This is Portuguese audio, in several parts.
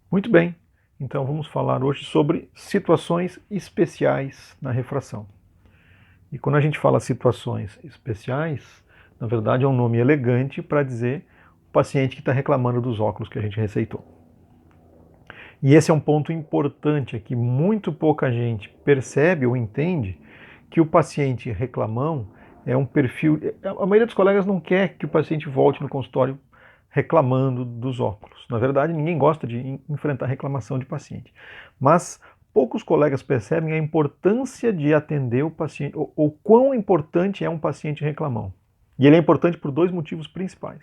Muito bem, então vamos falar hoje sobre situações especiais na refração. E quando a gente fala situações especiais, na verdade é um nome elegante para dizer o paciente que está reclamando dos óculos que a gente receitou. E esse é um ponto importante, é que muito pouca gente percebe ou entende que o paciente reclamão é um perfil. A maioria dos colegas não quer que o paciente volte no consultório reclamando dos óculos. Na verdade, ninguém gosta de enfrentar reclamação de paciente. Mas poucos colegas percebem a importância de atender o paciente, ou quão importante é um paciente reclamão. E ele é importante por dois motivos principais.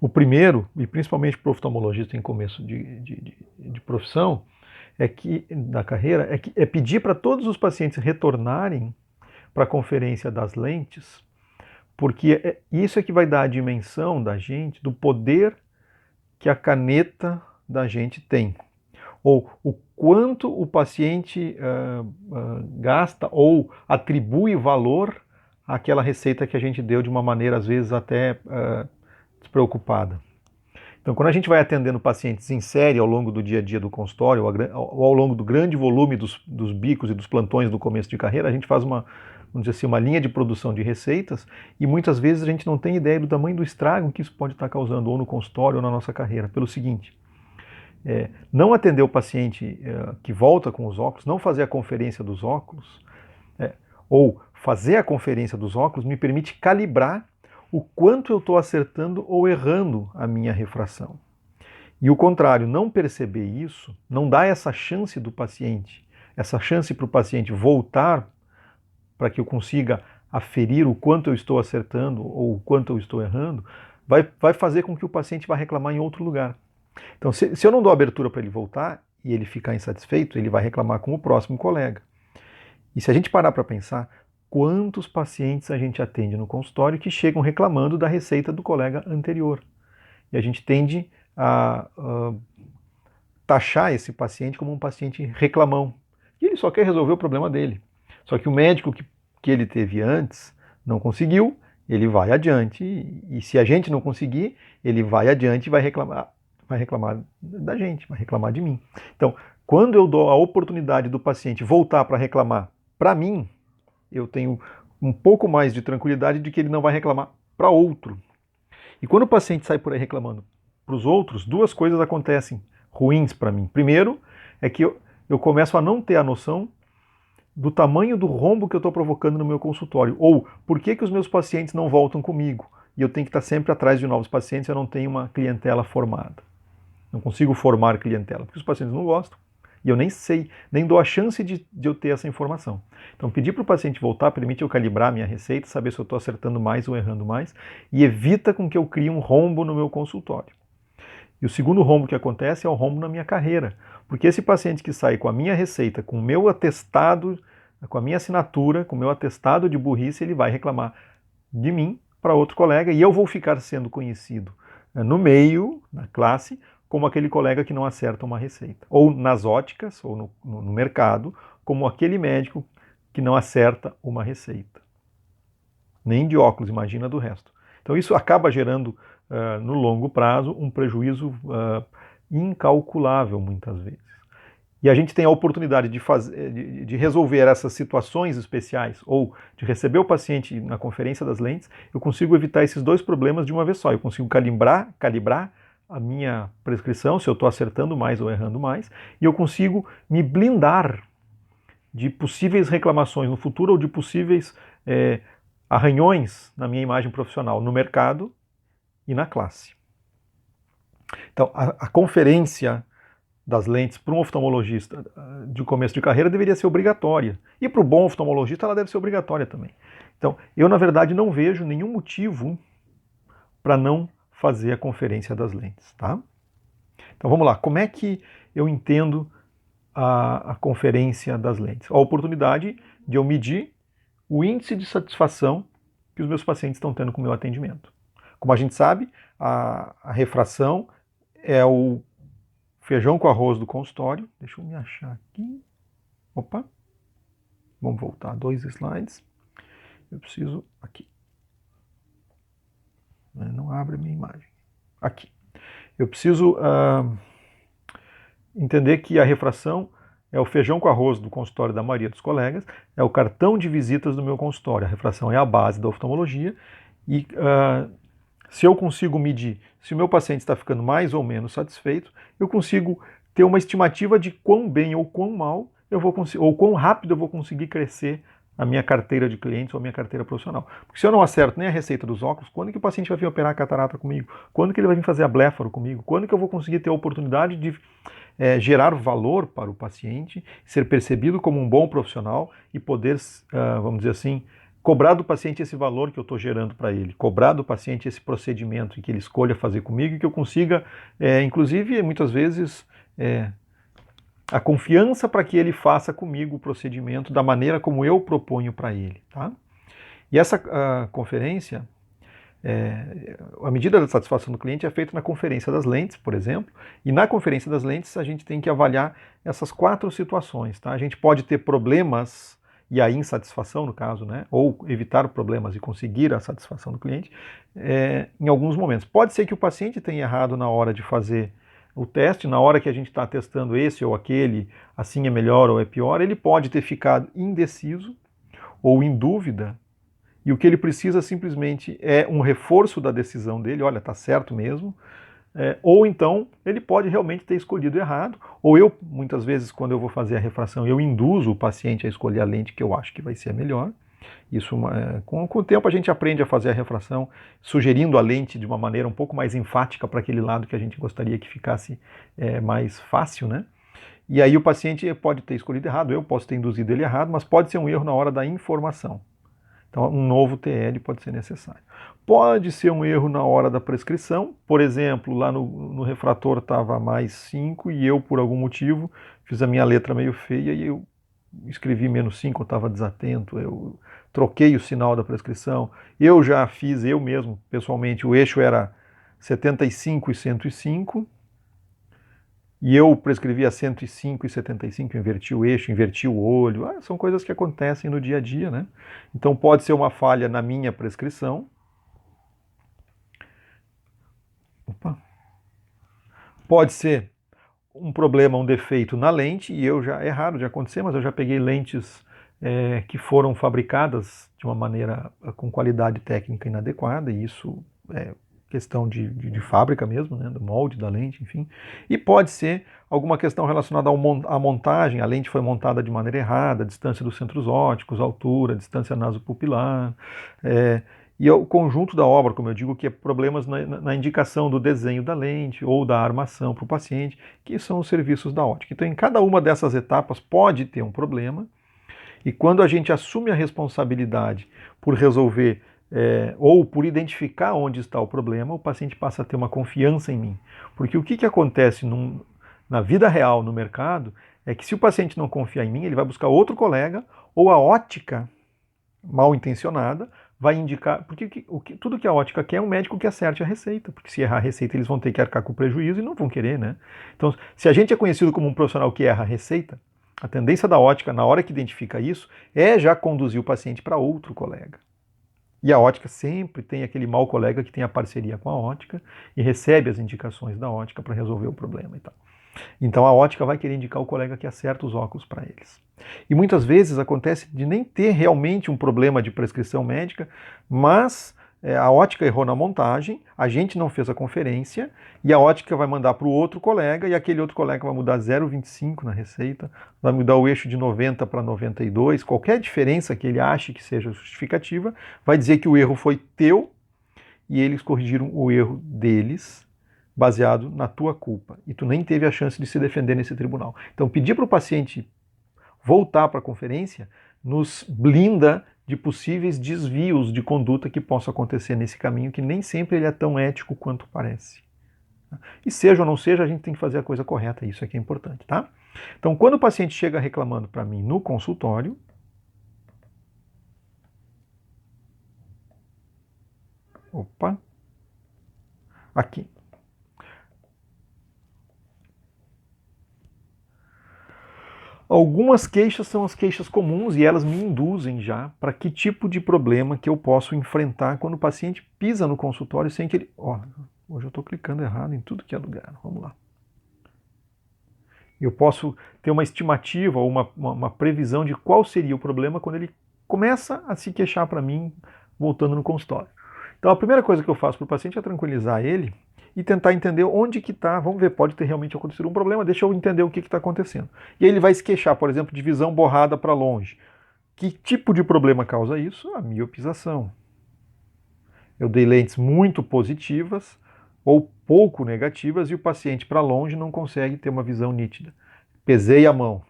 O primeiro, e principalmente para o oftalmologista em começo de profissão, é que da carreira, é pedir para todos os pacientes retornarem para a conferência das lentes, porque isso é que vai dar a dimensão da gente, do poder que a caneta da gente tem. Ou o quanto o paciente gasta ou atribui valor àquela receita que a gente deu de uma maneira, às vezes, até despreocupada. Então, quando a gente vai atendendo pacientes em série ao longo do dia a dia do consultório, ou ao longo do grande volume dos bicos e dos plantões do começo de carreira, a gente faz uma, vamos dizer assim, uma linha de produção de receitas e muitas vezes a gente não tem ideia do tamanho do estrago que isso pode estar causando ou no consultório ou na nossa carreira. Pelo seguinte, não atender o paciente que volta com os óculos, não fazer a conferência dos óculos, ou fazer a conferência dos óculos me permite calibrar o quanto eu estou acertando ou errando a minha refração. E o contrário, não perceber isso, não dá essa chance do paciente, essa chance para o paciente voltar para que eu consiga aferir o quanto eu estou acertando ou o quanto eu estou errando, vai fazer com que o paciente vá reclamar em outro lugar. Então, se eu não dou abertura para ele voltar e ele ficar insatisfeito, ele vai reclamar com o próximo colega. E se a gente parar para pensar, quantos pacientes a gente atende no consultório que chegam reclamando da receita do colega anterior? E a gente tende a taxar esse paciente como um paciente reclamão. E ele só quer resolver o problema dele. Só que o médico que ele teve antes não conseguiu, ele vai adiante. E se a gente não conseguir, ele vai adiante e vai reclamar da gente, vai reclamar de mim. Então, quando eu dou a oportunidade do paciente voltar para reclamar para mim, eu tenho um pouco mais de tranquilidade de que ele não vai reclamar para outro. E quando o paciente sai por aí reclamando para os outros, duas coisas acontecem ruins para mim. Primeiro, é que eu começo a não ter a noção do tamanho do rombo que eu estou provocando no meu consultório. Ou por que os meus pacientes não voltam comigo? E eu tenho que estar sempre atrás de novos pacientes, eu não tenho uma clientela formada. Não consigo formar clientela, porque os pacientes não gostam. E eu nem sei, nem dou a chance de eu ter essa informação. Então, pedir para o paciente voltar permite eu calibrar a minha receita, saber se eu estou acertando mais ou errando mais, e evita com que eu crie um rombo no meu consultório. E o segundo rombo que acontece é o rombo na minha carreira. Porque esse paciente que sai com a minha receita, com o meu atestado, com a minha assinatura, com o meu atestado de burrice, ele vai reclamar de mim para outro colega e eu vou ficar sendo conhecido no meio, na classe, como aquele colega que não acerta uma receita. Ou nas óticas, ou no mercado, como aquele médico que não acerta uma receita. Nem de óculos, imagina do resto. Então isso acaba gerando, no longo prazo, um prejuízo incalculável muitas vezes. E a gente tem a oportunidade de resolver essas situações especiais ou de receber o paciente na conferência das lentes, eu consigo evitar esses dois problemas de uma vez só. Eu consigo calibrar a minha prescrição, se eu estou acertando mais ou errando mais, e eu consigo me blindar de possíveis reclamações no futuro ou de possíveis arranhões na minha imagem profissional no mercado e na classe. Então, a conferência das lentes para um oftalmologista de começo de carreira deveria ser obrigatória. E para o bom oftalmologista ela deve ser obrigatória também. Então, eu na verdade não vejo nenhum motivo para não fazer a conferência das lentes, tá? Então vamos lá, como é que eu entendo a conferência das lentes? A oportunidade de eu medir o índice de satisfação que os meus pacientes estão tendo com o meu atendimento. Como a gente sabe, a refração é o feijão com arroz do consultório. Deixa eu me achar aqui. Opa, vamos voltar 2 slides. Eu preciso aqui. Não abre a minha imagem. Aqui. Eu preciso entender que a refração é o feijão com arroz do consultório da maioria dos colegas, é o cartão de visitas do meu consultório. A refração é a base da oftalmologia e se eu consigo medir se o meu paciente está ficando mais ou menos satisfeito, eu consigo ter uma estimativa de quão bem ou quão mal eu vou conseguir, ou quão rápido eu vou conseguir crescer a minha carteira de clientes ou a minha carteira profissional. Porque se eu não acerto nem a receita dos óculos, quando que o paciente vai vir operar a catarata comigo? Quando que ele vai vir fazer a bléfaro comigo? Quando que eu vou conseguir ter a oportunidade de gerar valor para o paciente, ser percebido como um bom profissional e poder, vamos dizer assim, cobrar do paciente esse valor que eu estou gerando para ele, cobrar do paciente esse procedimento que ele escolha fazer comigo e que eu consiga, inclusive, muitas vezes, a confiança para que ele faça comigo o procedimento da maneira como eu proponho para ele. Tá? E essa conferência, a medida da satisfação do cliente é feita na conferência das lentes, por exemplo, e na conferência das lentes a gente tem que avaliar essas 4 situações. Tá? A gente pode ter problemas e a insatisfação, no caso, né? Ou evitar problemas e conseguir a satisfação do cliente em alguns momentos. Pode ser que o paciente tenha errado na hora de fazer o teste, na hora que a gente está testando esse ou aquele, assim é melhor ou é pior, ele pode ter ficado indeciso ou em dúvida, e o que ele precisa simplesmente é um reforço da decisão dele, olha, tá certo mesmo, ou então ele pode realmente ter escolhido errado, ou eu, muitas vezes, quando eu vou fazer a refração, eu induzo o paciente a escolher a lente que eu acho que vai ser a melhor. Isso, com o tempo a gente aprende a fazer a refração, sugerindo a lente de uma maneira um pouco mais enfática para aquele lado que a gente gostaria que ficasse mais fácil, né? E aí o paciente pode ter escolhido errado, eu posso ter induzido ele errado, mas pode ser um erro na hora da informação. Então, um novo TL pode ser necessário. Pode ser um erro na hora da prescrição, por exemplo, lá no refrator estava mais 5 e eu, por algum motivo, fiz a minha letra meio feia e eu escrevi menos 5, eu estava desatento, eu troquei o sinal da prescrição. Eu já fiz, eu mesmo, pessoalmente, o eixo era 75 e 105, e eu prescrevi a 105 e 75, inverti o eixo, inverti o olho. São coisas que acontecem no dia a dia, né? Então pode ser uma falha na minha prescrição. Opa. Pode ser um problema, um defeito na lente, e eu já, é raro de acontecer, mas eu já peguei lentes que foram fabricadas de uma maneira com qualidade técnica inadequada, e isso é questão de fábrica mesmo, né, do molde da lente, enfim. E pode ser alguma questão relacionada à montagem, a lente foi montada de maneira errada, a distância dos centros ópticos, altura, distância nasopupilar, e o conjunto da obra, como eu digo, que é problemas na indicação do desenho da lente ou da armação para o paciente, que são os serviços da ótica. Então, em cada uma dessas etapas pode ter um problema, e quando a gente assume a responsabilidade por resolver ou por identificar onde está o problema, o paciente passa a ter uma confiança em mim. Porque o que acontece na vida real, no mercado, é que se o paciente não confiar em mim, ele vai buscar outro colega ou a ótica mal intencionada vai indicar, porque tudo que a ótica quer é um médico que acerte a receita, porque se errar a receita eles vão ter que arcar com prejuízo e não vão querer, né? Então, se a gente é conhecido como um profissional que erra a receita, a tendência da ótica, na hora que identifica isso, é já conduzir o paciente para outro colega. E a ótica sempre tem aquele mau colega que tem a parceria com a ótica e recebe as indicações da ótica para resolver o problema e tal. Então a ótica vai querer indicar o colega que acerta os óculos para eles. E muitas vezes acontece de nem ter realmente um problema de prescrição médica, mas a ótica errou na montagem, a gente não fez a conferência, e a ótica vai mandar para o outro colega, e aquele outro colega vai mudar 0,25 na receita, vai mudar o eixo de 90 para 92, qualquer diferença que ele ache que seja justificativa, vai dizer que o erro foi teu, e eles corrigiram o erro deles, baseado na tua culpa. E tu nem teve a chance de se defender nesse tribunal. Então, pedir para o paciente voltar para a conferência nos blinda de possíveis desvios de conduta que possam acontecer nesse caminho, que nem sempre ele é tão ético quanto parece. E seja ou não seja, a gente tem que fazer a coisa correta, isso é que é importante, tá? Então, quando o paciente chega reclamando para mim no consultório, aqui. Algumas queixas são as queixas comuns e elas me induzem já para que tipo de problema que eu posso enfrentar quando o paciente pisa no consultório sem que ele... hoje eu estou clicando errado em tudo que é lugar, vamos lá. Eu posso ter uma estimativa ou uma previsão de qual seria o problema quando ele começa a se queixar para mim voltando no consultório. Então a primeira coisa que eu faço para o paciente é tranquilizar ele e tentar entender onde que está. Vamos ver, pode ter realmente acontecido um problema, deixa eu entender o que está acontecendo. E aí ele vai se queixar, por exemplo, de visão borrada para longe. Que tipo de problema causa isso? A miopização. Eu dei lentes muito positivas ou pouco negativas e o paciente para longe não consegue ter uma visão nítida. Pesei a mão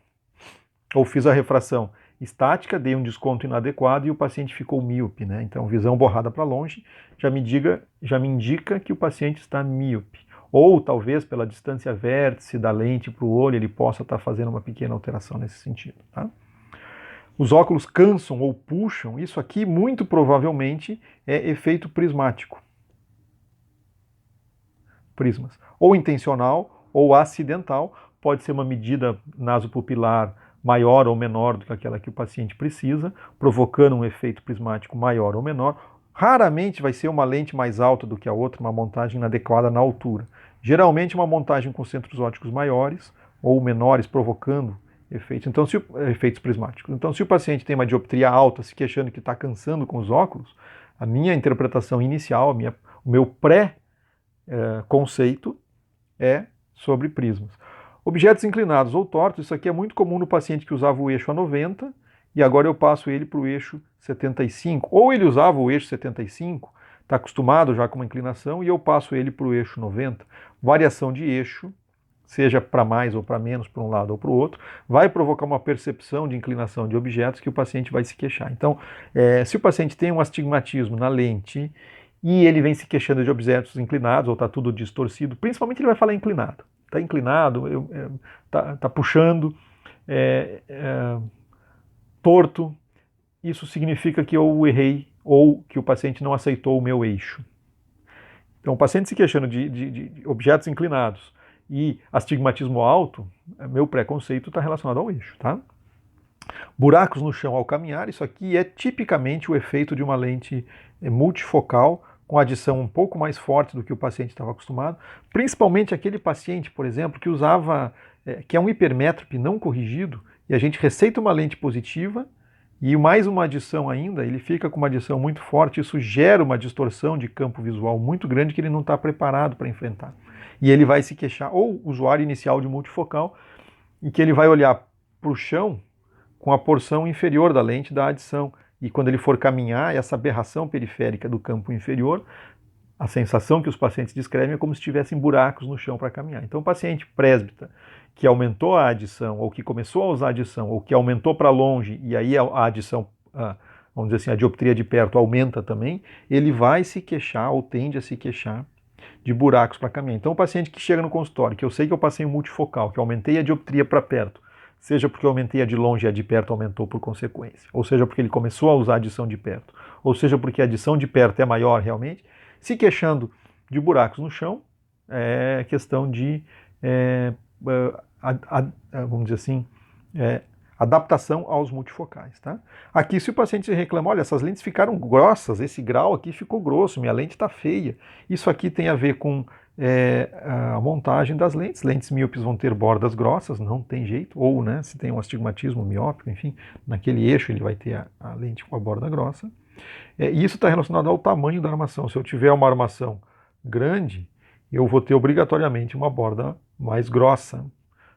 ou fiz a refração estática, dei um desconto inadequado e o paciente ficou míope, né? Então, visão borrada para longe já me indica que o paciente está míope. Ou talvez pela distância vértice da lente para o olho ele possa estar fazendo uma pequena alteração nesse sentido, tá? Os óculos cansam ou puxam, isso aqui muito provavelmente é efeito prismático. Prismas. Ou intencional ou acidental, pode ser uma medida nasopupilar maior ou menor do que aquela que o paciente precisa, provocando um efeito prismático maior ou menor. Raramente vai ser uma lente mais alta do que a outra, uma montagem inadequada na altura. Geralmente uma montagem com centros ópticos maiores ou menores, provocando efeitos. Então, efeitos prismáticos. Então, se o paciente tem uma dioptria alta, se queixando que está cansando com os óculos, a minha interpretação inicial, o meu pré-conceito é sobre prismas. Objetos inclinados ou tortos, isso aqui é muito comum no paciente que usava o eixo a 90 e agora eu passo ele para o eixo 75. Ou ele usava o eixo 75, está acostumado já com uma inclinação, e eu passo ele para o eixo 90. Variação de eixo, seja para mais ou para menos, para um lado ou para o outro, vai provocar uma percepção de inclinação de objetos que o paciente vai se queixar. Então, se o paciente tem um astigmatismo na lente e ele vem se queixando de objetos inclinados ou está tudo distorcido, principalmente ele vai falar inclinado. Está inclinado, está puxando, torto, isso significa que eu errei ou que o paciente não aceitou o meu eixo. Então, o paciente se queixando de objetos inclinados e astigmatismo alto, meu preconceito está relacionado ao eixo, tá? Buracos no chão ao caminhar, isso aqui é tipicamente o efeito de uma lente multifocal com adição um pouco mais forte do que o paciente estava acostumado, principalmente aquele paciente, por exemplo, que usava, que é um hipermétrope não corrigido, e a gente receita uma lente positiva, e mais uma adição ainda, ele fica com uma adição muito forte, isso gera uma distorção de campo visual muito grande que ele não está preparado para enfrentar. E ele vai se queixar, ou usuário inicial de multifocal, em que ele vai olhar para o chão com a porção inferior da lente da adição. E quando ele for caminhar, essa aberração periférica do campo inferior, a sensação que os pacientes descrevem é como se tivessem buracos no chão para caminhar. Então, o paciente presbita que aumentou a adição, ou que começou a usar a adição, ou que aumentou para longe, e aí a adição, vamos dizer assim, a dioptria de perto aumenta também, ele vai se queixar, ou tende a se queixar, de buracos para caminhar. Então, o paciente que chega no consultório, que eu sei que eu passei um multifocal, que aumentei a dioptria para perto, seja porque eu aumentei a de longe e a de perto aumentou por consequência, ou seja porque ele começou a usar a adição de perto, ou seja porque a adição de perto é maior realmente, se queixando de buracos no chão, é questão de, vamos dizer assim, adaptação aos multifocais. Tá? Aqui, se o paciente reclama, olha, essas lentes ficaram grossas, esse grau aqui ficou grosso, minha lente está feia. Isso aqui tem a ver com a montagem das lentes. Lentes míopes vão ter bordas grossas, não tem jeito. Ou, né, se tem um astigmatismo miópico, enfim, naquele eixo ele vai ter a lente com a borda grossa. E isso está relacionado ao tamanho da armação. Se eu tiver uma armação grande, eu vou ter obrigatoriamente uma borda mais grossa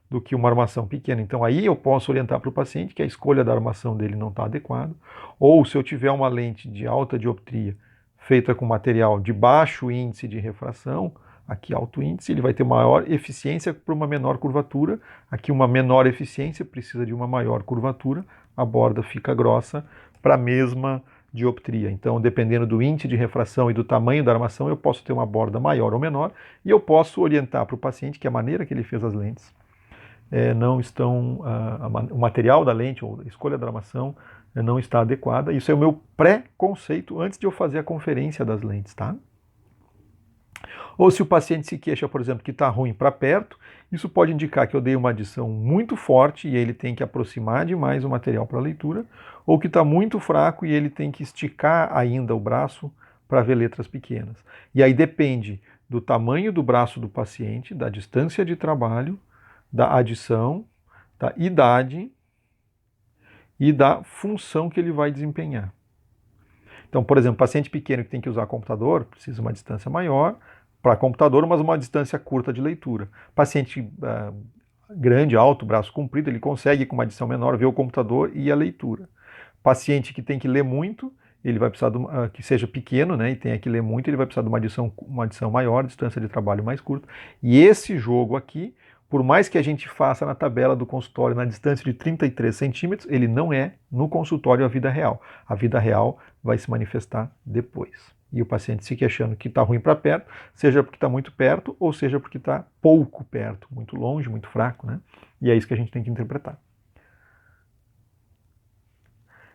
do que uma armação pequena. Então aí eu posso orientar para o paciente que a escolha da armação dele não está adequada, ou se eu tiver uma lente de alta dioptria feita com material de baixo índice de refração, aqui alto índice, ele vai ter maior eficiência para uma menor curvatura, aqui uma menor eficiência precisa de uma maior curvatura, a borda fica grossa para a mesma dioptria. Então, dependendo do índice de refração e do tamanho da armação, eu posso ter uma borda maior ou menor, e eu posso orientar para o paciente que a maneira que ele fez as lentes não estão, o material da lente ou a escolha da armação não está adequada. Isso é o meu pré-conceito antes de eu fazer a conferência das lentes, tá? Ou se o paciente se queixa, por exemplo, que está ruim para perto, isso pode indicar que eu dei uma adição muito forte e ele tem que aproximar demais o material para a leitura, ou que está muito fraco e ele tem que esticar ainda o braço para ver letras pequenas. E aí depende do tamanho do braço do paciente, da distância de trabalho, da adição, da idade e da função que ele vai desempenhar. Então, por exemplo, paciente pequeno que tem que usar computador, precisa de uma distância maior para computador, mas uma distância curta de leitura. Paciente grande, alto, braço comprido, ele consegue com uma adição menor ver o computador e a leitura. Paciente que tem que ler muito, ele vai precisar de que seja pequeno, né, e tenha que ler muito, ele vai precisar de uma adição maior, distância de trabalho mais curta. E esse jogo aqui, por mais que a gente faça na tabela do consultório na distância de 33 centímetros, ele não é no consultório a vida real. A vida real vai se manifestar depois. E o paciente se queixando que está ruim para perto, seja porque está muito perto, ou seja porque está pouco perto, muito longe, muito fraco, né? E é isso que a gente tem que interpretar.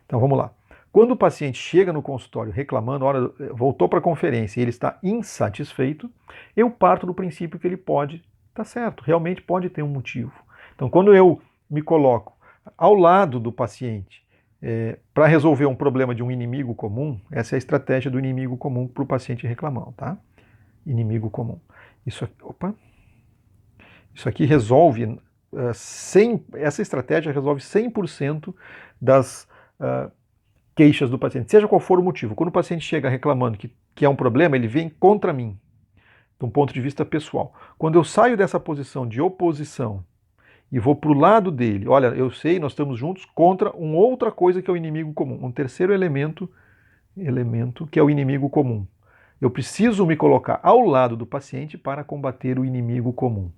Então vamos lá. Quando o paciente chega no consultório reclamando, olha, voltou para a conferência e ele está insatisfeito, eu parto do princípio que ele pode estar certo, realmente pode ter um motivo. Então quando eu me coloco ao lado do paciente para resolver um problema de um inimigo comum, essa é a estratégia do inimigo comum para o paciente reclamão, tá? Inimigo comum. Isso aqui resolve, essa estratégia resolve 100% das queixas do paciente, seja qual for o motivo. Quando o paciente chega reclamando que é um problema, ele vem contra mim, de um ponto de vista pessoal. Quando eu saio dessa posição de oposição e vou para o lado dele, olha, eu sei, nós estamos juntos contra uma outra coisa que é o inimigo comum, um terceiro elemento que é o inimigo comum. Eu preciso me colocar ao lado do paciente para combater o inimigo comum.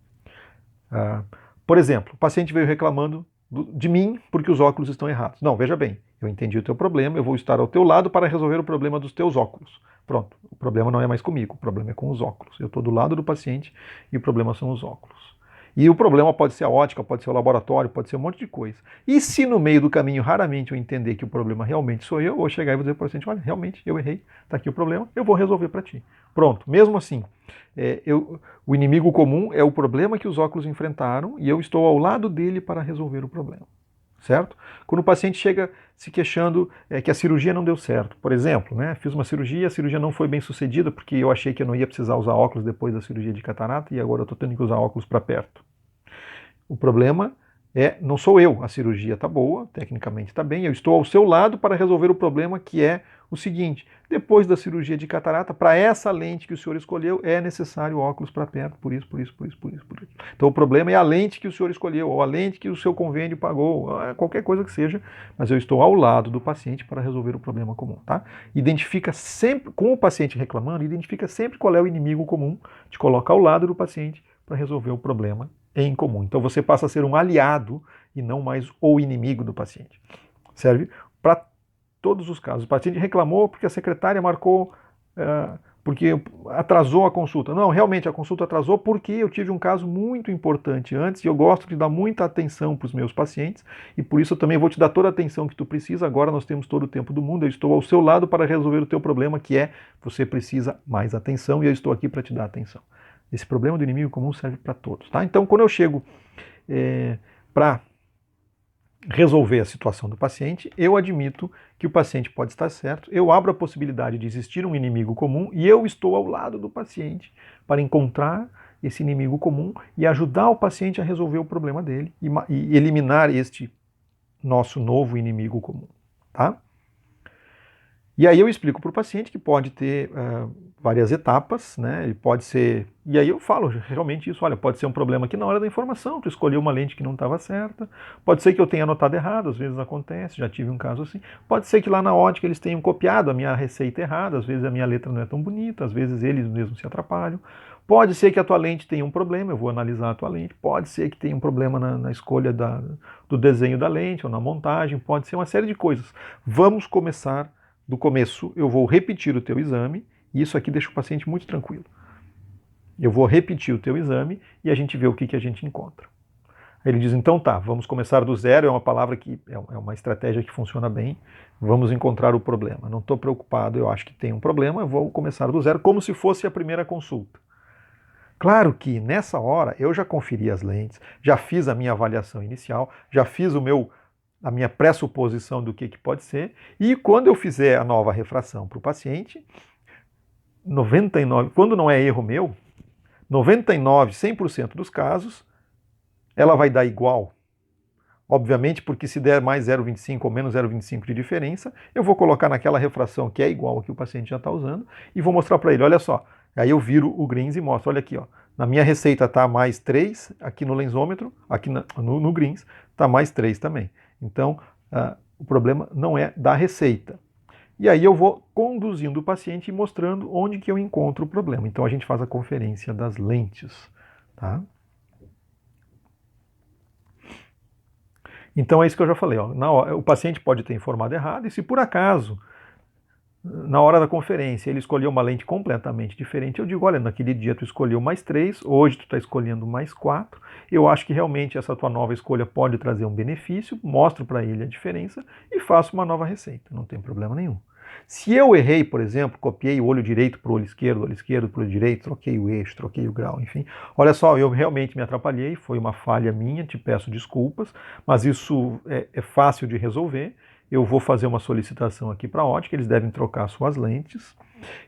Por exemplo, o paciente veio reclamando de mim porque os óculos estão errados. Não, veja bem, eu entendi o teu problema, eu vou estar ao teu lado para resolver o problema dos teus óculos. Pronto, o problema não é mais comigo, o problema é com os óculos. Eu estou do lado do paciente e o problema são os óculos. E o problema pode ser a ótica, pode ser o laboratório, pode ser um monte de coisa. E se no meio do caminho raramente eu entender que o problema realmente sou eu vou chegar e vou dizer para o paciente, olha, realmente eu errei, está aqui o problema, eu vou resolver para ti. Pronto, mesmo assim, o inimigo comum é o problema que os óculos enfrentaram e eu estou ao lado dele para resolver o problema. Certo? Quando o paciente chega se queixando que a cirurgia não deu certo, por exemplo, né, fiz uma cirurgia, a cirurgia não foi bem sucedida porque eu achei que eu não ia precisar usar óculos depois da cirurgia de catarata e agora eu estou tendo que usar óculos para perto. O problema não sou eu, a cirurgia está boa, tecnicamente está bem, eu estou ao seu lado para resolver o problema que é o seguinte, depois da cirurgia de catarata, para essa lente que o senhor escolheu, é necessário óculos para perto, por isso. Então o problema é a lente que o senhor escolheu, ou a lente que o seu convênio pagou, qualquer coisa que seja, mas eu estou ao lado do paciente para resolver o problema comum, tá? Identifica sempre, com o paciente reclamando, identifica sempre qual é o inimigo comum, te coloca ao lado do paciente para resolver o problema em comum. Então você passa a ser um aliado e não mais o inimigo do paciente. Serve para todos os casos. O paciente reclamou porque a secretária marcou, porque atrasou a consulta. Não, realmente a consulta atrasou porque eu tive um caso muito importante antes e eu gosto de dar muita atenção para os meus pacientes e por isso eu também vou te dar toda a atenção que tu precisa. Agora nós temos todo o tempo do mundo, eu estou ao seu lado para resolver o teu problema, que é você precisa mais atenção e eu estou aqui para te dar atenção. Esse problema do inimigo comum serve para todos, tá? Então, quando eu chego para resolver a situação do paciente, eu admito que o paciente pode estar certo, eu abro a possibilidade de existir um inimigo comum e eu estou ao lado do paciente para encontrar esse inimigo comum e ajudar o paciente a resolver o problema dele e eliminar este nosso novo inimigo comum, tá? E aí eu explico para o paciente que pode ter várias etapas, né? Ele pode ser... E aí eu falo realmente isso, olha, pode ser um problema aqui na hora da informação, tu escolheu uma lente que não estava certa, pode ser que eu tenha anotado errado, às vezes acontece, já tive um caso assim, pode ser que lá na ótica eles tenham copiado a minha receita errada, às vezes a minha letra não é tão bonita, às vezes eles mesmos se atrapalham, pode ser que a tua lente tenha um problema, eu vou analisar a tua lente, pode ser que tenha um problema na escolha do desenho da lente ou na montagem, pode ser uma série de coisas. Vamos começar do começo, eu vou repetir o teu exame, e isso aqui deixa o paciente muito tranquilo. Eu vou repetir o teu exame e a gente vê o que a gente encontra. Aí ele diz, então tá, vamos começar do zero, é uma palavra que é uma estratégia que funciona bem, vamos encontrar o problema. Não estou preocupado, eu acho que tem um problema, eu vou começar do zero, como se fosse a primeira consulta. Claro que nessa hora eu já conferi as lentes, já fiz a minha avaliação inicial, já fiz a minha pressuposição do que pode ser, e quando eu fizer a nova refração para o paciente, 99, quando não é erro meu, 99, 100% dos casos, ela vai dar igual? Obviamente, porque se der mais 0,25 ou menos 0,25 de diferença, eu vou colocar naquela refração que é igual ao que o paciente já está usando e vou mostrar para ele, olha só. Aí eu viro o Greens e mostro, olha aqui, ó. Na minha receita está mais 3, aqui no lensômetro, aqui no Greens está mais 3 também. Então, o problema não é da receita. E aí eu vou conduzindo o paciente e mostrando onde que eu encontro o problema. Então a gente faz a conferência das lentes, tá? Então é isso que eu já falei. Ó. O paciente pode ter informado errado, e se por acaso, na hora da conferência, ele escolheu uma lente completamente diferente, eu digo, olha, naquele dia tu escolheu mais 3, hoje tu está escolhendo mais 4, eu acho que realmente essa tua nova escolha pode trazer um benefício, mostro para ele a diferença e faço uma nova receita, não tem problema nenhum. Se eu errei, por exemplo, copiei o olho direito para o olho esquerdo para o olho direito, troquei o eixo, troquei o grau, enfim. Olha só, eu realmente me atrapalhei, foi uma falha minha, te peço desculpas, mas isso é fácil de resolver. Eu vou fazer uma solicitação aqui para a ótica, eles devem trocar suas lentes.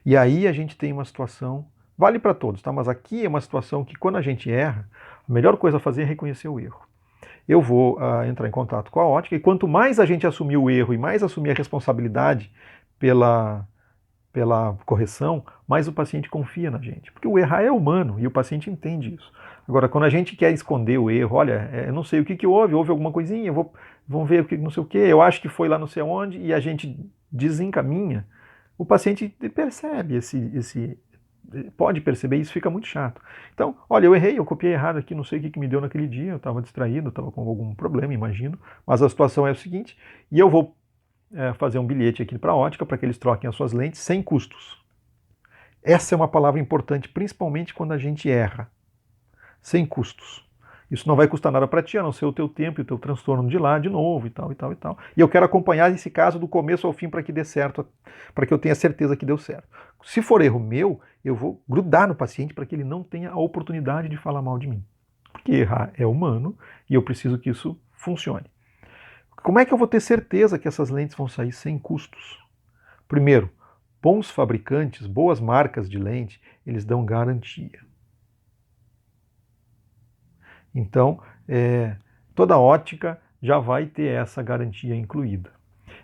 E aí a gente tem uma situação, vale para todos, tá? Mas aqui é uma situação que quando a gente erra, a melhor coisa a fazer é reconhecer o erro. Eu vou entrar em contato com a ótica e quanto mais a gente assumir o erro e mais assumir a responsabilidade pela correção, mais o paciente confia na gente. Porque o errar é humano e o paciente entende isso. Agora, quando a gente quer esconder o erro, olha, eu não sei o que houve alguma coisinha, vamos ver o que, não sei o que, eu acho que foi lá não sei onde, e a gente desencaminha, o paciente percebe pode perceber, isso fica muito chato. Então, olha, eu errei, eu copiei errado aqui, não sei o que me deu naquele dia, eu estava distraído, estava com algum problema, imagino, mas a situação é o seguinte, e eu vou fazer um bilhete aqui para a ótica para que eles troquem as suas lentes sem custos. Essa é uma palavra importante, principalmente quando a gente erra. Sem custos. Isso não vai custar nada para ti, a não ser o teu tempo e o teu transtorno de lá de novo e tal, e tal, e tal. E eu quero acompanhar esse caso do começo ao fim para que dê certo, para que eu tenha certeza que deu certo. Se for erro meu, eu vou grudar no paciente para que ele não tenha a oportunidade de falar mal de mim. Porque errar é humano e eu preciso que isso funcione. Como é que eu vou ter certeza que essas lentes vão sair sem custos? Primeiro, bons fabricantes, boas marcas de lente, eles dão garantia. Então, toda ótica já vai ter essa garantia incluída.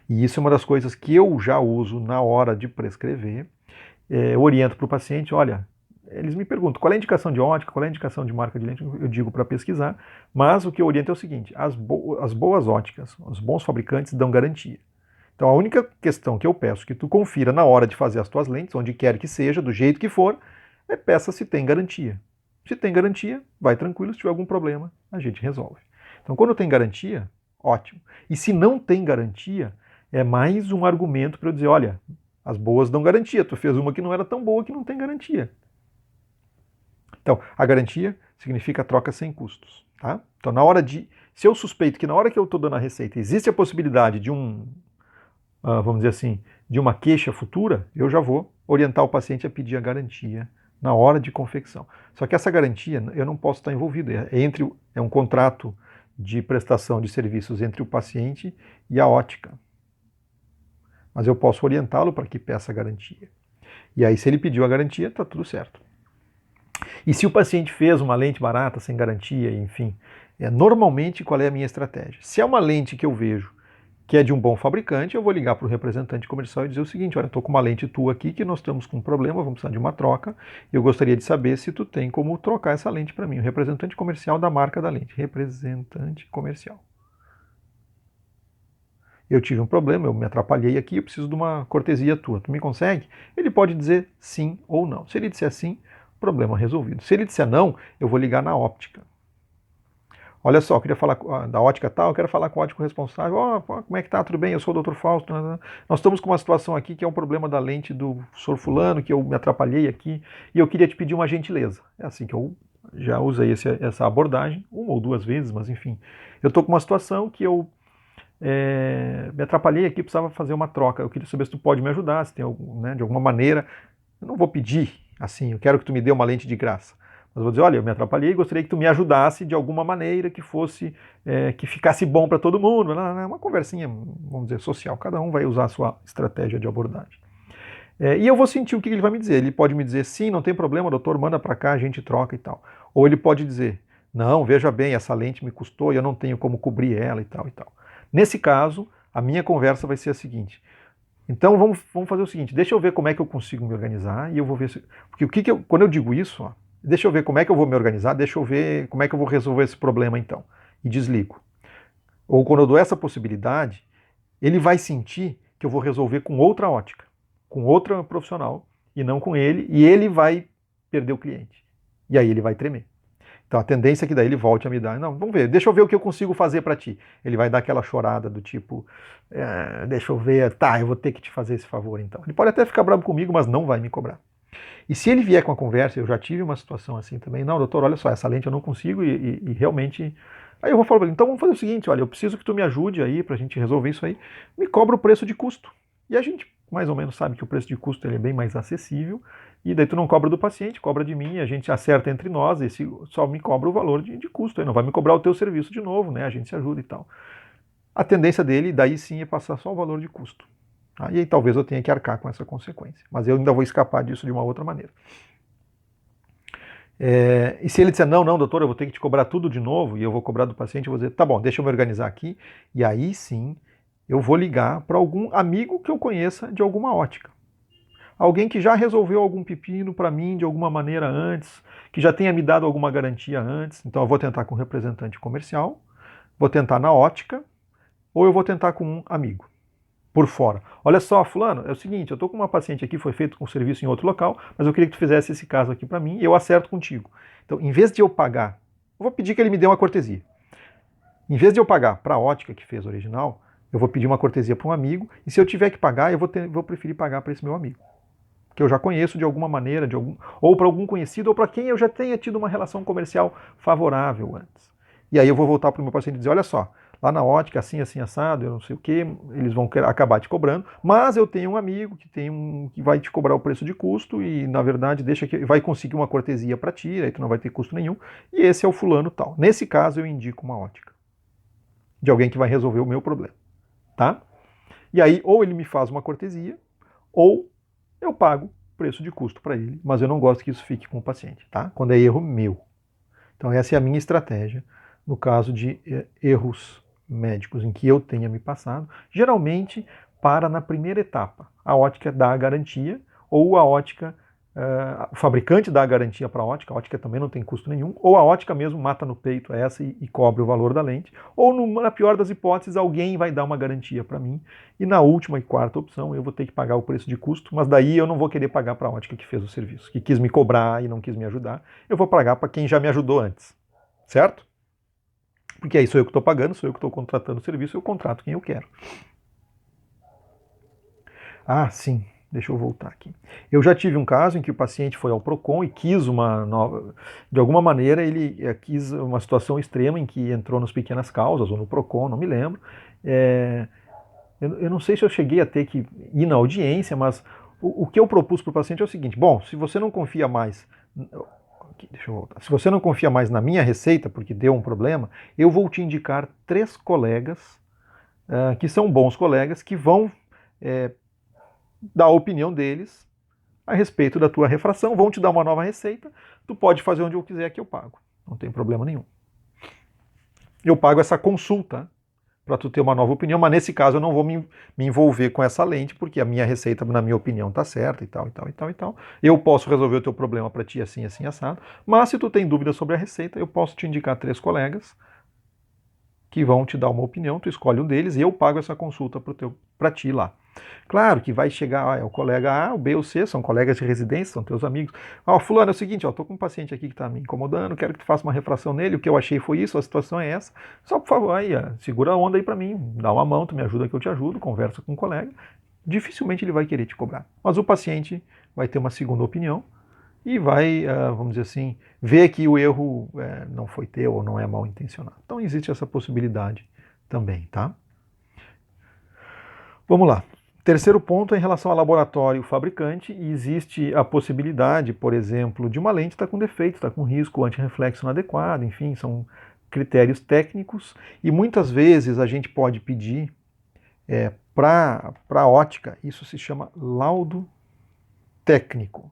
E isso é uma das coisas que eu já uso na hora de prescrever. Eu oriento para o paciente, olha, eles me perguntam qual é a indicação de ótica, qual é a indicação de marca de lente, eu digo para pesquisar, mas o que eu oriento é o seguinte, as boas óticas, os bons fabricantes dão garantia. Então a única questão que eu peço que tu confira na hora de fazer as tuas lentes, onde quer que seja, do jeito que for, peça se tem garantia. Se tem garantia, vai tranquilo, se tiver algum problema, a gente resolve. Então quando tem garantia, ótimo. E se não tem garantia, é mais um argumento para eu dizer, olha, as boas dão garantia, tu fez uma que não era tão boa que não tem garantia. Então, a garantia significa troca sem custos. Tá? Então, se eu suspeito que na hora que eu estou dando a receita existe a possibilidade de vamos dizer assim, de uma queixa futura, eu já vou orientar o paciente a pedir a garantia na hora de confecção. Só que essa garantia eu não posso estar envolvido, é um contrato de prestação de serviços entre o paciente e a ótica. Mas eu posso orientá-lo para que peça a garantia. E aí, se ele pediu a garantia, está tudo certo. E se o paciente fez uma lente barata, sem garantia, enfim, normalmente qual é a minha estratégia? Se é uma lente que eu vejo que é de um bom fabricante, eu vou ligar para o representante comercial e dizer o seguinte, olha, estou com uma lente tua aqui que nós estamos com um problema, vamos precisar de uma troca, e eu gostaria de saber se tu tem como trocar essa lente para mim. O representante comercial da marca da lente. Representante comercial. Eu tive um problema, eu me atrapalhei aqui, eu preciso de uma cortesia tua. Tu me consegue? Ele pode dizer sim ou não. Se ele disser sim, problema resolvido. Se ele disser não, eu vou ligar na óptica. Olha só, eu queria falar da ótica tal, eu quero falar com o ótico responsável. Como é que tá? Tudo bem? Eu sou o Dr. Fausto. Nós estamos com uma situação aqui que é um problema da lente do Sr. Fulano, que eu me atrapalhei aqui, e eu queria te pedir uma gentileza. É assim que eu já usei essa abordagem, uma ou duas vezes, mas enfim. Eu estou com uma situação que eu me atrapalhei aqui, precisava fazer uma troca. Eu queria saber se tu pode me ajudar, se tem de alguma maneira. Eu não vou pedir assim, eu quero que tu me dê uma lente de graça. Mas vou dizer, olha, eu me atrapalhei e gostaria que tu me ajudasse de alguma maneira que fosse, que ficasse bom para todo mundo. Uma conversinha, vamos dizer, social. Cada um vai usar a sua estratégia de abordagem. E eu vou sentir o que ele vai me dizer. Ele pode me dizer, sim, não tem problema, doutor, manda para cá, a gente troca e tal. Ou ele pode dizer, Não, veja bem, essa lente me custou e eu não tenho como cobrir ela e tal e tal. Nesse caso, a minha conversa vai ser a seguinte. Então vamos fazer o seguinte, deixa eu ver como é que eu consigo me organizar e eu vou ver se... Porque quando eu digo isso, ó, deixa eu ver como é que eu vou me organizar, deixa eu ver como é que eu vou resolver esse problema então. E desligo. Ou quando eu dou essa possibilidade, ele vai sentir que eu vou resolver com outra ótica, com outra profissional, e não com ele, e ele vai perder o cliente. E aí ele vai tremer. Então a tendência é que daí ele volte a me dar, não, vamos ver, deixa eu ver o que eu consigo fazer para ti. Ele vai dar aquela chorada do tipo, deixa eu ver, tá, eu vou ter que te fazer esse favor então. Ele pode até ficar bravo comigo, mas não vai me cobrar. E se ele vier com a conversa, eu já tive uma situação assim também, não, doutor, olha só, essa lente eu não consigo e realmente... Aí eu vou falar para ele, então vamos fazer o seguinte, olha, eu preciso que tu me ajude aí para a gente resolver isso aí, me cobra o preço de custo. E a gente mais ou menos sabe que o preço de custo ele é bem mais acessível, e daí tu não cobra do paciente, cobra de mim, a gente acerta entre nós, esse só me cobra o valor de custo, aí não vai me cobrar o teu serviço de novo, né? A gente se ajuda e tal. A tendência dele, daí sim, é passar só o valor de custo. E aí talvez eu tenha que arcar com essa consequência, mas eu ainda vou escapar disso de uma outra maneira. E se ele disser, não, não, doutor, eu vou ter que te cobrar tudo de novo, e eu vou cobrar do paciente, eu vou dizer, tá bom, deixa eu me organizar aqui, e aí sim eu vou ligar para algum amigo que eu conheça de alguma ótica. Alguém que já resolveu algum pepino para mim de alguma maneira antes, que já tenha me dado alguma garantia antes. Então eu vou tentar com um representante comercial, vou tentar na ótica, ou eu vou tentar com um amigo, por fora. Olha só, fulano, é o seguinte, eu estou com uma paciente aqui, foi feito um serviço em outro local, mas eu queria que tu fizesse esse caso aqui para mim e eu acerto contigo. Então, em vez de eu pagar, eu vou pedir que ele me dê uma cortesia. Em vez de eu pagar para a ótica que fez o original, eu vou pedir uma cortesia para um amigo, e se eu tiver que pagar, eu vou preferir pagar para esse meu amigo, que eu já conheço de alguma maneira, ou para algum conhecido, ou para quem eu já tenha tido uma relação comercial favorável antes. E aí eu vou voltar para o meu paciente e dizer, olha só, lá na ótica, assim, assim, assado, eu não sei o que, eles vão acabar te cobrando, mas eu tenho um amigo que vai te cobrar o preço de custo e, na verdade, deixa que vai conseguir uma cortesia para ti, aí tu não vai ter custo nenhum, e esse é o fulano tal. Nesse caso, eu indico uma ótica de alguém que vai resolver o meu problema, tá? E aí, ou ele me faz uma cortesia, ou eu pago preço de custo para ele, mas eu não gosto que isso fique com o paciente, tá? Quando é erro meu. Então essa é a minha estratégia no caso de erros médicos em que eu tenha me passado, geralmente para na primeira etapa. A ótica dá a garantia ou a ótica o fabricante dá a garantia para a ótica também não tem custo nenhum, ou a ótica mesmo mata no peito essa e cobre o valor da lente, ou na pior das hipóteses, alguém vai dar uma garantia para mim, e na última e quarta opção eu vou ter que pagar o preço de custo, mas daí eu não vou querer pagar para a ótica que fez o serviço, que quis me cobrar e não quis me ajudar, eu vou pagar para quem já me ajudou antes, certo? Porque aí sou eu que estou pagando, sou eu que estou contratando o serviço, eu contrato quem eu quero. Ah, sim. Deixa eu voltar aqui. Eu já tive um caso em que o paciente foi ao PROCON e quis uma nova. De alguma maneira, ele quis uma situação extrema em que entrou nas pequenas causas, ou no PROCON, não me lembro. Eu não sei se eu cheguei a ter que ir na audiência, mas o que eu propus para o paciente é o seguinte: bom, se você não confia mais. Deixa eu voltar. Se você não confia mais na minha receita, porque deu um problema, eu vou te indicar 3 colegas que são bons colegas que vão dar a opinião deles a respeito da tua refração, vão te dar uma nova receita, tu pode fazer onde eu quiser que eu pago, não tem problema nenhum. Eu pago essa consulta para tu ter uma nova opinião, mas nesse caso eu não vou me envolver com essa lente, porque a minha receita, na minha opinião, está certa e tal, e tal, e tal, e tal. Eu posso resolver o teu problema para ti assim, assim, assado, mas se tu tem dúvida sobre a receita, eu posso te indicar 3 colegas que vão te dar uma opinião, tu escolhe um deles e eu pago essa consulta para ti lá. Claro que vai chegar, é o colega A, o B ou o C, são colegas de residência, são teus amigos. Fulano, é o seguinte, tô com um paciente aqui que está me incomodando, quero que tu faça uma refração nele, o que eu achei foi isso, a situação é essa. Só por favor, aí, segura a onda aí para mim, dá uma mão, tu me ajuda que eu te ajudo, conversa com o colega. Dificilmente ele vai querer te cobrar. Mas o paciente vai ter uma segunda opinião e vai, vamos dizer assim, ver que o erro não foi teu ou não é mal intencionado. Então existe essa possibilidade também, tá? Vamos lá. Terceiro ponto é em relação ao laboratório fabricante, e existe a possibilidade, por exemplo, de uma lente estar com defeito, estar com risco antirreflexo inadequado, enfim, são critérios técnicos, e muitas vezes a gente pode pedir para a ótica, isso se chama laudo técnico.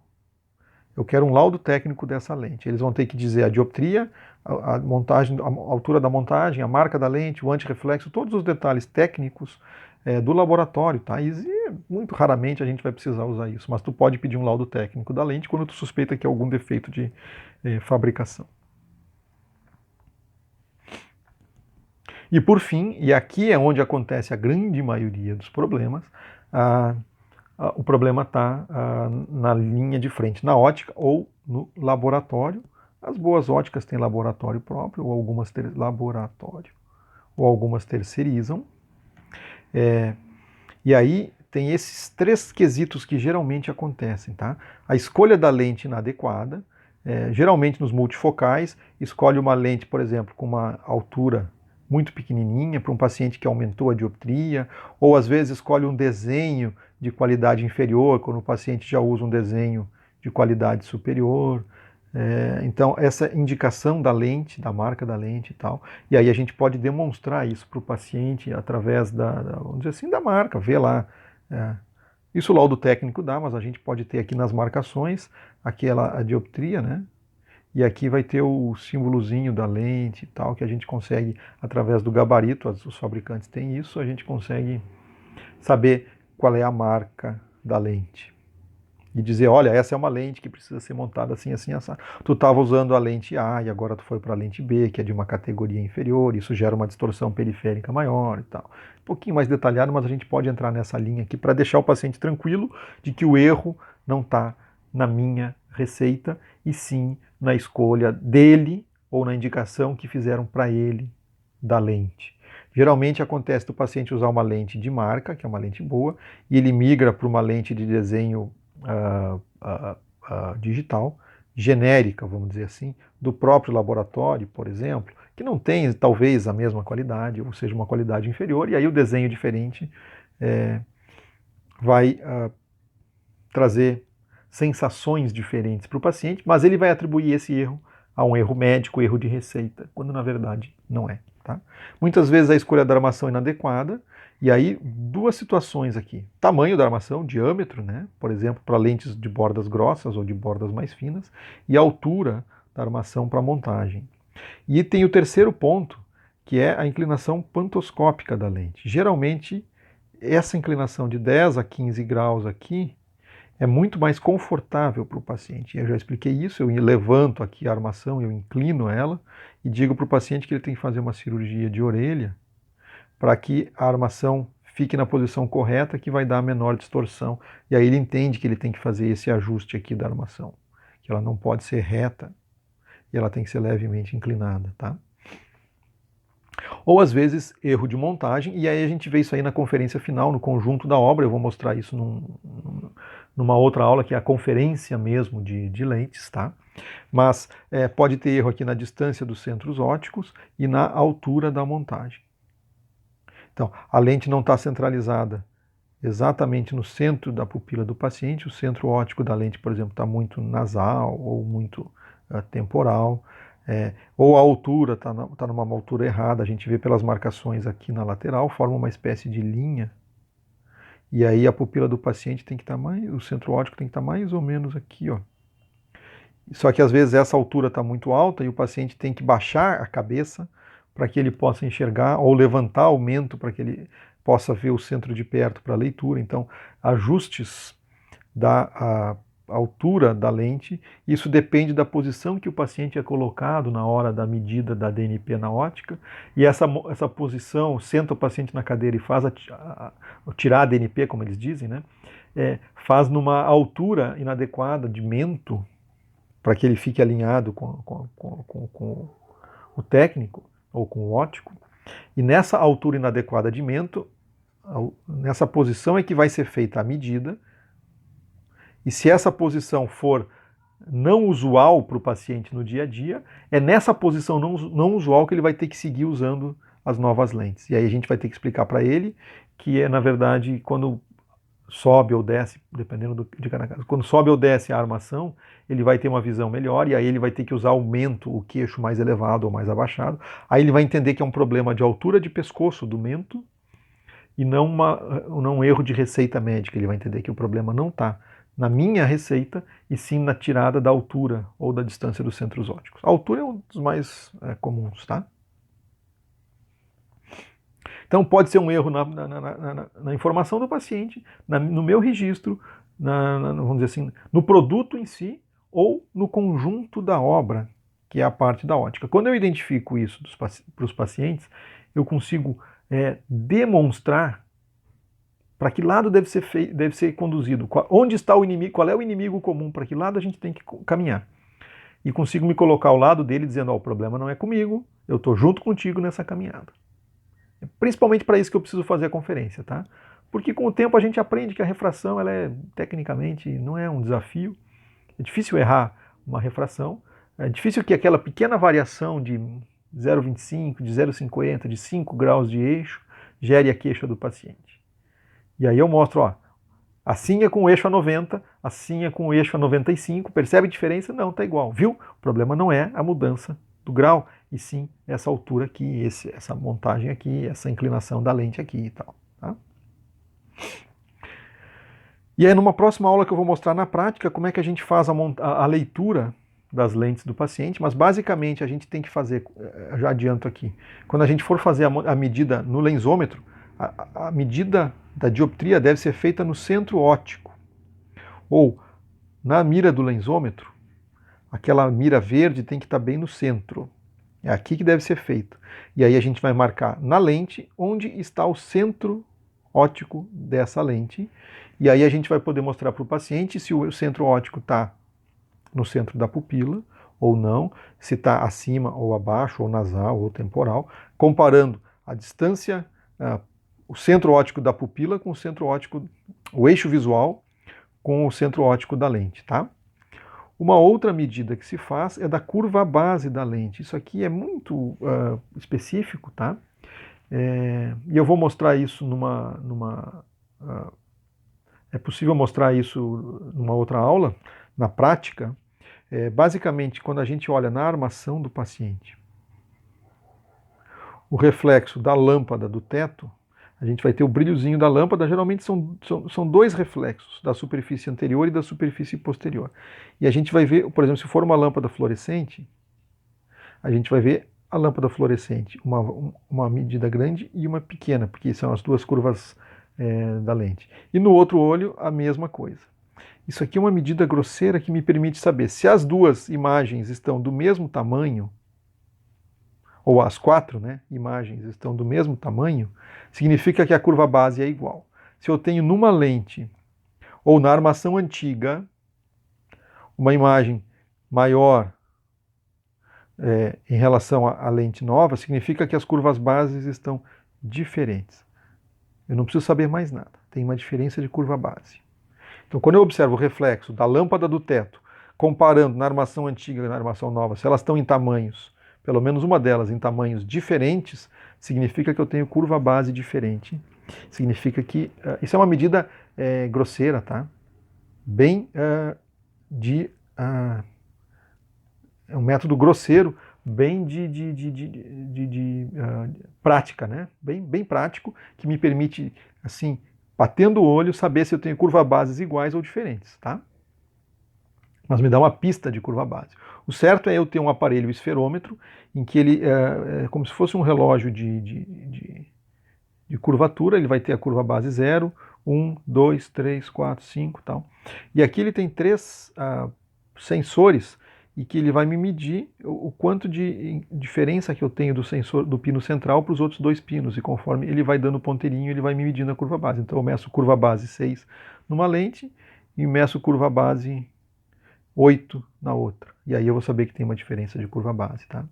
Eu quero um laudo técnico dessa lente. Eles vão ter que dizer a dioptria, a montagem, a altura da montagem, a marca da lente, o antirreflexo, todos os detalhes técnicos do laboratório, tá? E muito raramente a gente vai precisar usar isso, mas tu pode pedir um laudo técnico da lente quando tu suspeita que há algum defeito de fabricação. E por fim, e aqui é onde acontece a grande maioria dos problemas, o problema está na linha de frente, na ótica ou no laboratório. As boas óticas têm laboratório próprio, ou algumas terceirizam. E aí tem esses três quesitos que geralmente acontecem, tá? A escolha da lente inadequada, geralmente nos multifocais, escolhe uma lente, por exemplo, com uma altura muito pequenininha para um paciente que aumentou a dioptria, ou às vezes escolhe um desenho de qualidade inferior, quando o paciente já usa um desenho de qualidade superior. Então, essa indicação da lente, da marca da lente e tal, e aí a gente pode demonstrar isso para o paciente através vamos dizer assim, da marca, ver lá. Isso o laudo técnico dá, mas a gente pode ter aqui nas marcações, a dioptria, né? E aqui vai ter o símbolozinho da lente e tal, que a gente consegue, através do gabarito, os fabricantes têm isso, a gente consegue saber qual é a marca da lente. E dizer, olha, essa é uma lente que precisa ser montada assim, assim, assim. Tu estava usando a lente A e agora tu foi para a lente B, que é de uma categoria inferior, isso gera uma distorção periférica maior e tal. Um pouquinho mais detalhado, mas a gente pode entrar nessa linha aqui para deixar o paciente tranquilo de que o erro não está na minha receita, e sim na escolha dele ou na indicação que fizeram para ele da lente. Geralmente acontece do paciente usar uma lente de marca, que é uma lente boa, e ele migra para uma lente de desenho digital, genérica, vamos dizer assim, do próprio laboratório, por exemplo, que não tem talvez a mesma qualidade, ou seja, uma qualidade inferior, e aí o desenho diferente vai trazer sensações diferentes para o paciente, mas ele vai atribuir esse erro a um erro médico, erro de receita, quando na verdade não é. Tá? Muitas vezes a escolha da armação é inadequada, e aí duas situações aqui. Tamanho da armação, diâmetro, né? Por exemplo, para lentes de bordas grossas ou de bordas mais finas, e a altura da armação para montagem. E tem o terceiro ponto, que é a inclinação pantoscópica da lente. Geralmente, essa inclinação de 10 a 15 graus aqui é muito mais confortável para o paciente. Eu já expliquei isso, eu levanto aqui a armação, eu inclino ela e digo para o paciente que ele tem que fazer uma cirurgia de orelha para que a armação fique na posição correta, que vai dar a menor distorção. E aí ele entende que ele tem que fazer esse ajuste aqui da armação, que ela não pode ser reta e ela tem que ser levemente inclinada, tá? Ou às vezes erro de montagem, e aí a gente vê isso aí na conferência final, no conjunto da obra. Eu vou mostrar isso numa outra aula, que é a conferência mesmo de lentes, tá? Mas pode ter erro aqui na distância dos centros ópticos e na altura da montagem. Então, a lente não está centralizada exatamente no centro da pupila do paciente, o centro óptico da lente, por exemplo, está muito nasal ou muito temporal, ou a altura está numa altura errada, a gente vê pelas marcações aqui na lateral, forma uma espécie de linha, e aí a pupila do paciente tem que estar o centro óptico tem que estar mais ou menos aqui, ó. Só que às vezes essa altura está muito alta e o paciente tem que baixar a cabeça para que ele possa enxergar, ou levantar o mento para que ele possa ver o centro de perto para a leitura. Então, ajustes da altura da lente, isso depende da posição que o paciente é colocado na hora da medida da DNP na ótica, e essa posição, senta o paciente na cadeira e faz tirar a DNP, como eles dizem, né? Faz numa altura inadequada de mento, para que ele fique alinhado com o técnico ou com o óptico, e nessa altura inadequada de mento, nessa posição é que vai ser feita a medida, e se essa posição for não usual para o paciente no dia a dia, é nessa posição não usual que ele vai ter que seguir usando as novas lentes. E aí a gente vai ter que explicar para ele que na verdade, quando sobe ou desce, dependendo de cada caso, quando sobe ou desce a armação, ele vai ter uma visão melhor, e aí ele vai ter que usar o mento, o queixo mais elevado ou mais abaixado. Aí ele vai entender que é um problema de altura de pescoço do mento e não um erro de receita médica. Ele vai entender que o problema não está na minha receita, e sim na tirada da altura ou da distância dos centros ópticos. A altura é um dos mais comuns, tá? Então pode ser um erro na informação do paciente, no meu registro, vamos dizer assim, no produto em si, ou no conjunto da obra, que é a parte da ótica. Quando eu identifico isso para os pacientes, eu consigo demonstrar para que lado deve ser conduzido, onde está o inimigo, qual é o inimigo comum, para que lado a gente tem que caminhar. E consigo me colocar ao lado dele dizendo, o problema não é comigo, eu estou junto contigo nessa caminhada. É principalmente para isso que eu preciso fazer a conferência, tá? Porque com o tempo a gente aprende que a refração, tecnicamente, não é um desafio. É difícil errar uma refração. É difícil que aquela pequena variação de 0,25, de 0,50, de 5 graus de eixo, gere a queixa do paciente. E aí eu mostro, assim é com o eixo a 90, assim é com o eixo a 95, percebe a diferença? Não, tá igual, viu? O problema não é a mudança do grau, e sim essa altura aqui, essa montagem aqui, essa inclinação da lente aqui e tal. Tá? E aí numa próxima aula que eu vou mostrar na prática como é que a gente faz a leitura das lentes do paciente, mas basicamente a gente tem que fazer, já adianto aqui, quando a gente for fazer a medida no lensômetro, a medida da dioptria deve ser feita no centro óptico, ou na mira do lensômetro, aquela mira verde tem que estar bem no centro. É aqui que deve ser feito. E aí a gente vai marcar na lente onde está o centro óptico dessa lente. E aí a gente vai poder mostrar para o paciente se o centro óptico está no centro da pupila ou não, se está acima ou abaixo, ou nasal ou temporal, comparando a distância, o centro óptico da pupila com o centro óptico, o eixo visual com o centro óptico da lente, tá? Uma outra medida que se faz é da curva base da lente. Isso aqui é muito específico, tá? E eu vou mostrar isso é possível mostrar isso numa outra aula, na prática. Basicamente, quando a gente olha na armação do paciente, o reflexo da lâmpada do teto, a gente vai ter o brilhozinho da lâmpada, geralmente são dois reflexos, da superfície anterior e da superfície posterior. E a gente vai ver, por exemplo, se for uma lâmpada fluorescente, a gente vai ver a lâmpada fluorescente, uma medida grande e uma pequena, porque são as duas curvas da lente. E no outro olho, a mesma coisa. Isso aqui é uma medida grosseira que me permite saber se as duas imagens estão do mesmo tamanho, ou as quatro imagens estão do mesmo tamanho, significa que a curva base é igual. Se eu tenho numa lente ou na armação antiga uma imagem maior em relação à lente nova, significa que as curvas bases estão diferentes. Eu não preciso saber mais nada, tem uma diferença de curva base. Então, quando eu observo o reflexo da lâmpada do teto, comparando na armação antiga e na armação nova, se elas estão em tamanhos, pelo menos uma delas em tamanhos diferentes, significa que eu tenho curva base diferente. Significa que isso é uma medida grosseira, tá? Bem é um método grosseiro, bem de prática, né? Bem prático, que me permite, assim, batendo o olho, saber se eu tenho curva bases iguais ou diferentes, tá? Mas me dá uma pista de curva base. O certo é eu ter um aparelho esferômetro, em que ele é como se fosse um relógio de curvatura, ele vai ter a curva base 0, 1, 2, 3, 4, 5 e tal. E aqui ele tem 3 sensores, e que ele vai me medir o quanto de diferença que eu tenho do sensor do pino central para os outros 2 pinos, e conforme ele vai dando ponteirinho, ele vai me medindo a curva base. Então eu meço curva base 6 numa lente e meço curva base 8 na outra. E aí eu vou saber que tem uma diferença de curva base, tá?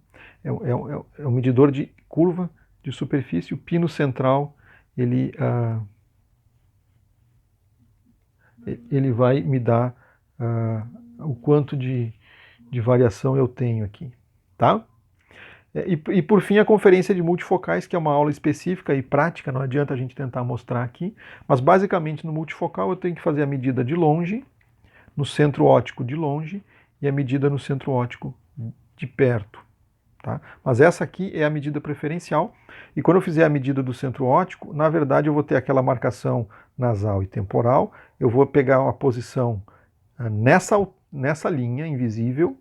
É um medidor de curva de superfície. O pino central, ele vai me dar o quanto de variação eu tenho aqui, tá? E por fim, a conferência de multifocais, que é uma aula específica e prática, não adianta a gente tentar mostrar aqui, mas basicamente no multifocal eu tenho que fazer a medida de longe, no centro óptico de longe, e a medida no centro óptico de perto, tá? Mas essa aqui é a medida preferencial, e quando eu fizer a medida do centro óptico, na verdade eu vou ter aquela marcação nasal e temporal, eu vou pegar uma posição nessa linha invisível,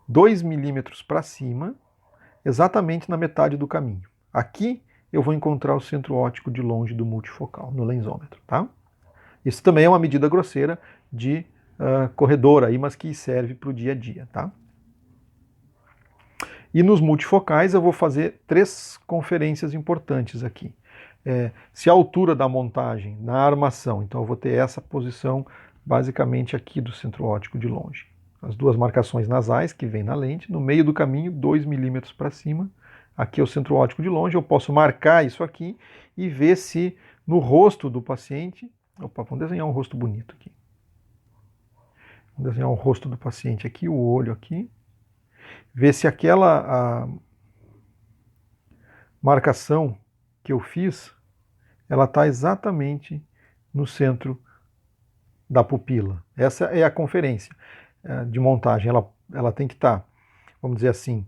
2 milímetros para cima, exatamente na metade do caminho. Aqui eu vou encontrar o centro óptico de longe do multifocal, no lensômetro, tá? Isso também é uma medida grosseira de corredor aí, mas que serve para o dia a dia, tá? E nos multifocais eu vou fazer 3 conferências importantes aqui. Se a altura da montagem na armação, então eu vou ter essa posição basicamente aqui do centro óptico de longe. As 2 marcações nasais que vem na lente, no meio do caminho, 2 milímetros para cima. Aqui é o centro óptico de longe, eu posso marcar isso aqui e ver se no rosto do paciente... Opa, vamos desenhar um rosto bonito aqui. Vamos desenhar o rosto do paciente aqui, o olho aqui. Ver se aquela marcação que eu fiz, ela está exatamente no centro da pupila. Essa é a conferência de montagem. Ela tem que estar, vamos dizer assim,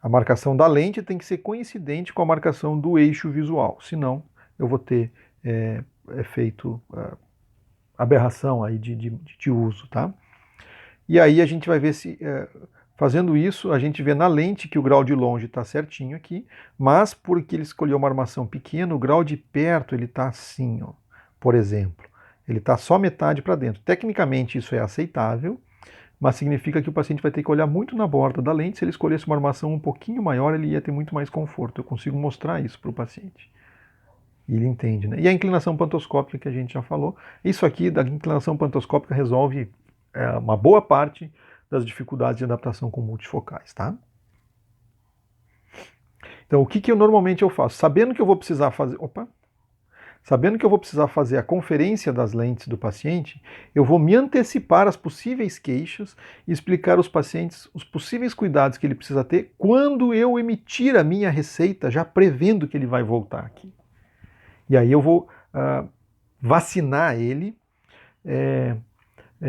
a marcação da lente tem que ser coincidente com a marcação do eixo visual, senão eu vou ter efeito aberração aí de uso, tá? E aí a gente vai ver se, fazendo isso, a gente vê na lente que o grau de longe está certinho aqui, mas porque ele escolheu uma armação pequena, o grau de perto ele está assim, ó, por exemplo. Ele está só metade para dentro. Tecnicamente isso é aceitável, mas significa que o paciente vai ter que olhar muito na borda da lente. Se ele escolhesse uma armação um pouquinho maior, ele ia ter muito mais conforto. Eu consigo mostrar isso para o paciente. E ele entende, né? E a inclinação pantoscópica que a gente já falou. Isso aqui da inclinação pantoscópica resolve uma boa parte das dificuldades de adaptação com multifocais, tá? Então, o que normalmente eu faço? Sabendo que eu vou precisar fazer a conferência das lentes do paciente, eu vou me antecipar às possíveis queixas e explicar aos pacientes os possíveis cuidados que ele precisa ter quando eu emitir a minha receita, já prevendo que ele vai voltar aqui. E aí eu vou vacinar ele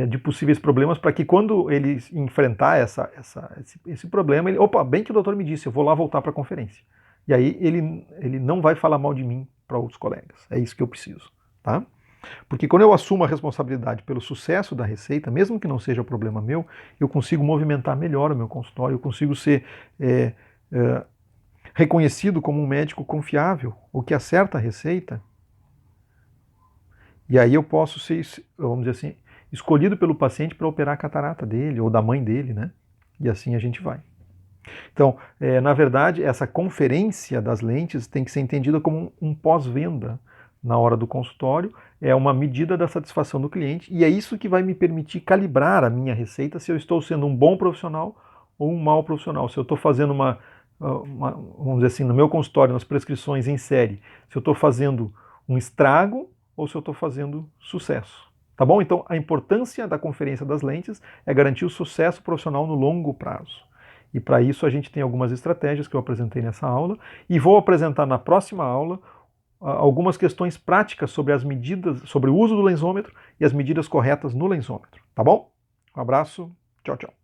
de possíveis problemas para que quando ele enfrentar esse problema, ele, opa, bem que o doutor me disse, eu vou lá voltar para a conferência. E aí ele não vai falar mal de mim para outros colegas. É isso que eu preciso, tá? Porque quando eu assumo a responsabilidade pelo sucesso da receita, mesmo que não seja problema meu, eu consigo movimentar melhor o meu consultório, eu consigo ser reconhecido como um médico confiável, o que acerta a receita. E aí eu posso ser, vamos dizer assim, escolhido pelo paciente para operar a catarata dele ou da mãe dele, né? E assim a gente vai. Então, na verdade, essa conferência das lentes tem que ser entendida como um pós-venda na hora do consultório, é uma medida da satisfação do cliente e é isso que vai me permitir calibrar a minha receita se eu estou sendo um bom profissional ou um mau profissional. Se eu estou fazendo vamos dizer assim, no meu consultório, nas prescrições em série, se eu estou fazendo um estrago ou se eu estou fazendo sucesso. Tá bom? Então, a importância da conferência das lentes é garantir o sucesso profissional no longo prazo. E para isso a gente tem algumas estratégias que eu apresentei nessa aula e vou apresentar na próxima aula algumas questões práticas sobre as medidas, sobre o uso do lensômetro e as medidas corretas no lensômetro. Tá bom? Um abraço, tchau, tchau.